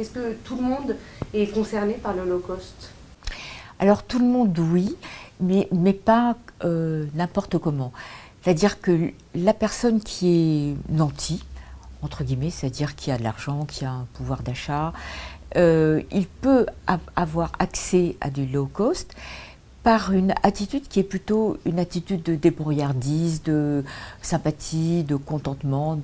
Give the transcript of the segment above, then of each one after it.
Est-ce que tout le monde est concerné par le low cost? Alors tout le monde, oui, mais pas n'importe comment. C'est-à-dire que la personne qui est nantie, entre guillemets, c'est-à-dire qui a de l'argent, qui a un pouvoir d'achat, il peut avoir accès à du low cost par une attitude qui est plutôt une attitude de débrouillardise, de sympathie, de contentement,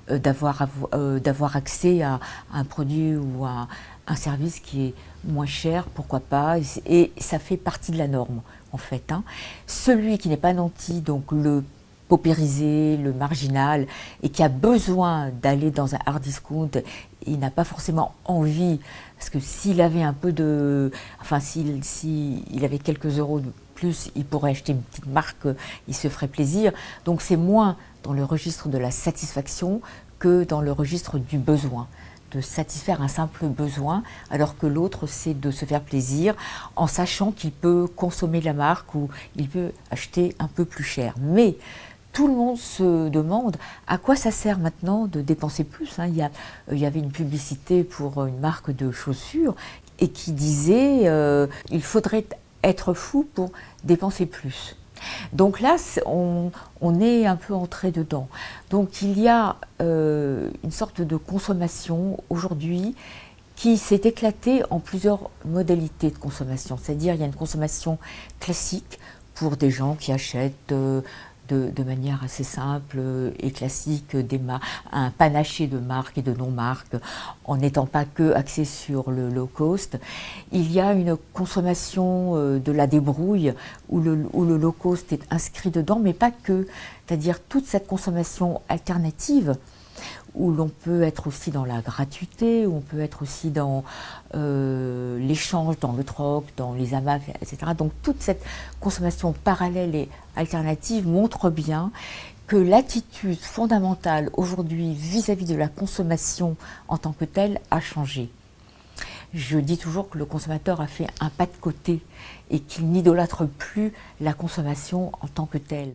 d'avoir accès à un produit ou à un service qui est moins cher, pourquoi pas, et ça fait partie de la norme en fait. Hein. Celui qui n'est pas nanti, donc le paupérisé, le marginal, et qui a besoin d'aller dans un hard discount, il n'a pas forcément envie, parce que s'il avait un peu de... Enfin, s'il avait quelques euros de plus, il pourrait acheter une petite marque, il se ferait plaisir. Donc c'est moins dans le registre de la satisfaction que dans le registre du besoin, de satisfaire un simple besoin, alors que l'autre, c'est de se faire plaisir en sachant qu'il peut consommer la marque ou il peut acheter un peu plus cher. Mais tout le monde se demande à quoi ça sert maintenant de dépenser plus. Hein. Il y avait une publicité pour une marque de chaussures et qui disait il faudrait être fou pour dépenser plus. Donc là, on est un peu entré dedans. Donc il y a une sorte de consommation aujourd'hui qui s'est éclatée en plusieurs modalités de consommation. C'est-à-dire il y a une consommation classique pour des gens qui achètent de manière assez simple et classique un panaché de marques et de non-marques en n'étant pas que axé sur le low cost. Il y a une consommation de la débrouille où le low cost est inscrit dedans, mais pas que. C'est-à-dire toute cette consommation alternative où l'on peut être aussi dans la gratuité, où on peut être aussi dans l'échange, dans le troc, dans les amas, etc. Donc toute cette consommation parallèle et alternative montre bien que l'attitude fondamentale aujourd'hui vis-à-vis de la consommation en tant que telle a changé. Je dis toujours que le consommateur a fait un pas de côté et qu'il n'idolâtre plus la consommation en tant que telle.